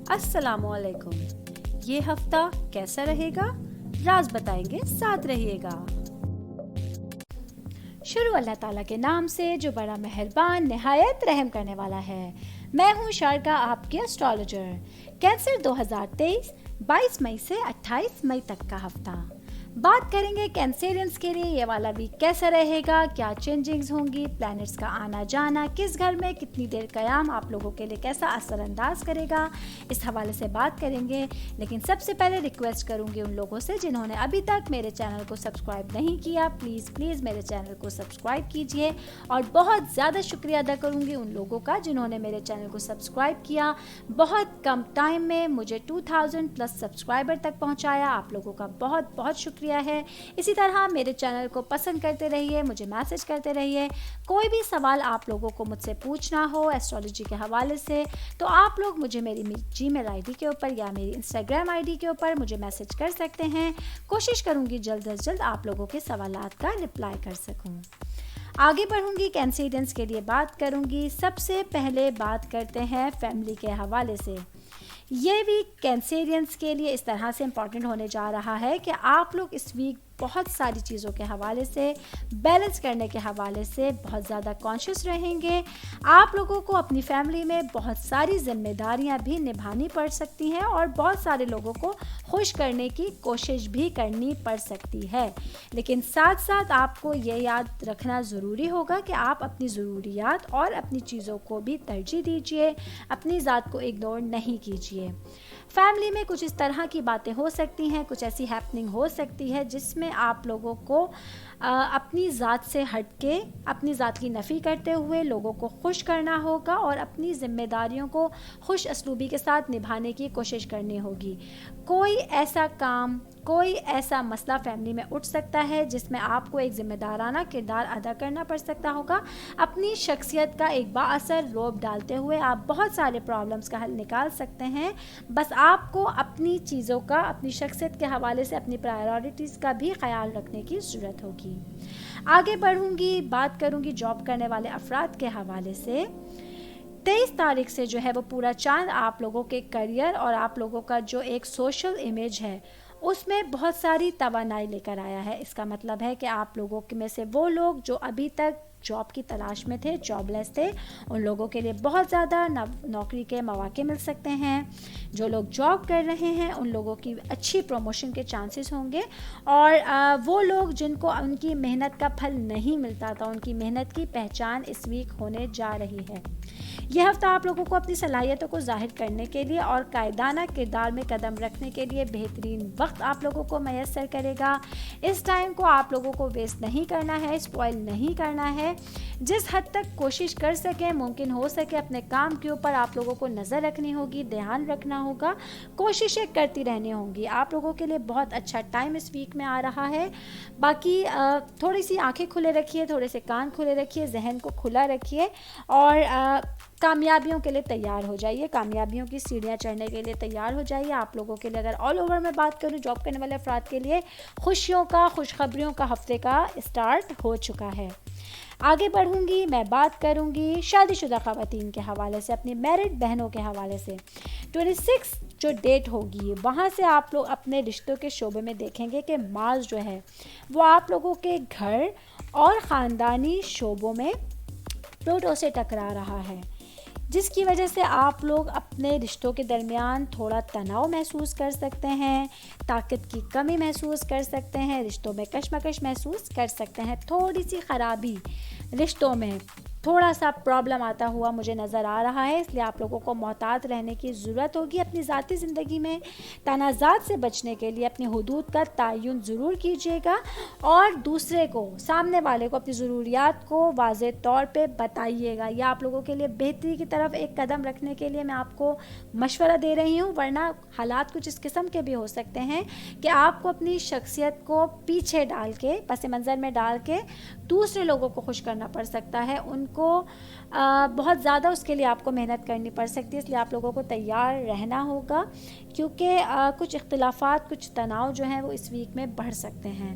السلام علیکم. یہ ہفتہ کیسا رہے گا؟ راز بتائیں گے، ساتھ رہیے گا. شروع اللہ تعالیٰ کے نام سے جو بڑا مہربان نہایت رحم کرنے والا ہے. میں ہوں شارکا، آپ کی اسٹرالوجر. کینسر 2023 22 مئی سے 28 مئی تک کا ہفتہ. بات کریں گے کینسیرینس کے لیے یہ والا ویک کیسا رہے گا، کیا چینجنگز ہوں گی، پلانٹس کا آنا جانا، کس گھر میں کتنی دیر قیام آپ لوگوں کے لیے کیسا اثر انداز کرے گا، اس حوالے سے بات کریں گے. لیکن سب سے پہلے ریکویسٹ کروں گی ان لوگوں سے جنہوں نے ابھی تک میرے چینل کو سبسکرائب نہیں کیا، پلیز میرے چینل کو سبسکرائب کیجئے. اور بہت زیادہ شکریہ ادا کروں گی ان لوگوں کا جنہوں نے میرے چینل کو سبسکرائب کیا، بہت کم ٹائم میں مجھے 2000+ سبسکرائبر تک پہنچایا. آپ لوگوں کا بہت بہت شکریہ ہے. اسی طرح میرے چینل کو پسند کرتے رہیے، مجھے میسج کرتے رہیے. کوئی بھی سوال آپ لوگوں کو مجھ سے پوچھنا ہو ایسٹرالوجی کے حوالے سے تو آپ لوگ مجھے میری Gmail ID کے اوپر یا میری Instagram ID کے اوپر مجھے میسج کر سکتے ہیں. کوشش کروں گی جلد از جلد آپ لوگوں کے سوالات کا رپلائی کر سکوں. آگے بڑھوں گی، کینسیرینس کے لیے بات کروں گی. سب سے پہلے بات کرتے ہیں فیملی کے حوالے سے. یہ ویک کینسیرینس کے لیے اس طرح سے امپورٹنٹ ہونے جا رہا ہے کہ آپ لوگ اس ویک بہت ساری چیزوں کے حوالے سے، بیلنس کرنے کے حوالے سے بہت زیادہ کانشیس رہیں گے. آپ لوگوں کو اپنی فیملی میں بہت ساری ذمہ داریاں بھی نبھانی پڑ سکتی ہیں اور بہت سارے لوگوں کو خوش کرنے کی کوشش بھی کرنی پڑ سکتی ہے. لیکن ساتھ ساتھ آپ کو یہ یاد رکھنا ضروری ہوگا کہ آپ اپنی ضروریات اور اپنی چیزوں کو بھی ترجیح دیجیے، اپنی ذات کو اگنور نہیں کیجیے. فیملی میں کچھ اس طرح کی باتیں ہو سکتی ہیں، کچھ ایسی ہیپننگ ہو سکتی ہے جس میں آپ لوگوں کو اپنی ذات سے ہٹ کے اپنی ذات کی نفی کرتے ہوئے لوگوں کو خوش کرنا ہوگا اور اپنی ذمہ داریوں کو خوش اسلوبی کے ساتھ نبھانے کی کوشش کرنی ہوگی. کوئی ایسا کام، کوئی ایسا مسئلہ فیملی میں اٹھ سکتا ہے جس میں آپ کو ایک ذمہ دارانہ کردار ادا کرنا پڑ سکتا ہوگا. اپنی شخصیت کا ایک بااثر روب ڈالتے ہوئے آپ بہت سارے پرابلمس کا حل نکال سکتے ہیں. بس آپ کو اپنی چیزوں کا، اپنی شخصیت کے حوالے سے اپنی پرائیورٹیز کا بھی خیال رکھنے کی ضرورت ہوگی. آگے بڑھوں گی، بات کروں گی جاب کرنے والے افراد کے حوالے سے. 23 تاریخ سے جو ہے وہ پورا چاند آپ لوگوں کے کریئر اور آپ لوگوں کا جو ایک سوشل امیج ہے اس میں بہت ساری توانائی لے کر آیا ہے. اس کا مطلب ہے کہ آپ لوگوں میں سے وہ لوگ جو ابھی تک جاب کی تلاش میں تھے، جاب لیس تھے، ان لوگوں کے لیے بہت زیادہ نوکری کے مواقع مل سکتے ہیں. جو لوگ جاب کر رہے ہیں ان لوگوں کی اچھی پروموشن کے چانسز ہوں گے. اور وہ لوگ جن کو ان کی محنت کا پھل نہیں ملتا تھا، ان کی محنت کی پہچان اس ویک ہونے جا رہی ہے. یہ ہفتہ آپ لوگوں کو اپنی صلاحیتوں کو ظاہر کرنے کے لیے اور قائدانہ کردار میں قدم رکھنے کے لیے بہترین وقت آپ لوگوں کو میسر کرے گا. اس ٹائم کو آپ لوگوں کو ویسٹ نہیں کرنا ہے، اسپوائل نہیں کرنا ہے. جس حد تک کوشش کر سکیں، ممکن ہو سکے اپنے کام کے اوپر آپ لوگوں کو نظر رکھنی ہوگی، دھیان رکھنا ہوگا، کوششیں کرتی رہنی ہوں گی. آپ لوگوں کے لیے بہت اچھا ٹائم اس ویک میں آ رہا ہے. باقی تھوڑی سی آنکھیں کھلے رکھیے، تھوڑے سے کان کھلے رکھیے، ذہن کو کھلا رکھیے اور کامیابیوں کے لیے تیار ہو جائیے، کامیابیوں کی سیڑھیاں چڑھنے کے لیے تیار ہو جائیے. آپ لوگوں کے لیے اگر آل اوور میں بات کروں، جاب کرنے والے افراد کے لیے خوشیوں کا، خوشخبریوں کا ہفتے کا اسٹارٹ ہو چکا ہے. آگے بڑھوں گی، میں بات کروں گی شادی شدہ خواتین کے حوالے سے، اپنی میرڈ بہنوں کے حوالے سے. 26 جو ڈیٹ ہوگی وہاں سے آپ لوگ اپنے رشتوں کے شعبے میں دیکھیں گے کہ مارس جو ہے وہ آپ لوگوں کے گھر اور خاندانی شعبوں میں پلوٹو سے ٹکرا رہا ہے، جس کی وجہ سے آپ لوگ اپنے رشتوں کے درمیان تھوڑا تناؤ محسوس کر سکتے ہیں، طاقت کی کمی محسوس کر سکتے ہیں، رشتوں میں کشمکش محسوس کر سکتے ہیں. تھوڑی سی خرابی رشتوں میں، تھوڑا سا پرابلم آتا ہوا مجھے نظر آ رہا ہے. اس لیے آپ لوگوں کو محتاط رہنے کی ضرورت ہوگی. اپنی ذاتی زندگی میں تنازعات سے بچنے کے لیے اپنی حدود کا تعین ضرور کیجیے گا اور دوسرے کو، سامنے والے کو اپنی ضروریات کو واضح طور پہ بتائیے گا. یہ آپ لوگوں کے لیے بہتری کی طرف ایک قدم رکھنے کے لیے میں آپ کو مشورہ دے رہی ہوں، ورنہ حالات کچھ اس قسم کے بھی ہو سکتے ہیں کہ آپ کو اپنی شخصیت کو پیچھے ڈال کے، پس منظر میں ڈال کے دوسرے لوگوں کو خوش کرنا پڑ سکتا ہے. ان کو بہت زیادہ اس کے لیے آپ کو محنت کرنی پڑ سکتی ہے. اس لیے آپ لوگوں کو تیار رہنا ہوگا کیونکہ کچھ اختلافات، کچھ تناؤ جو ہیں وہ اس ویک میں بڑھ سکتے ہیں.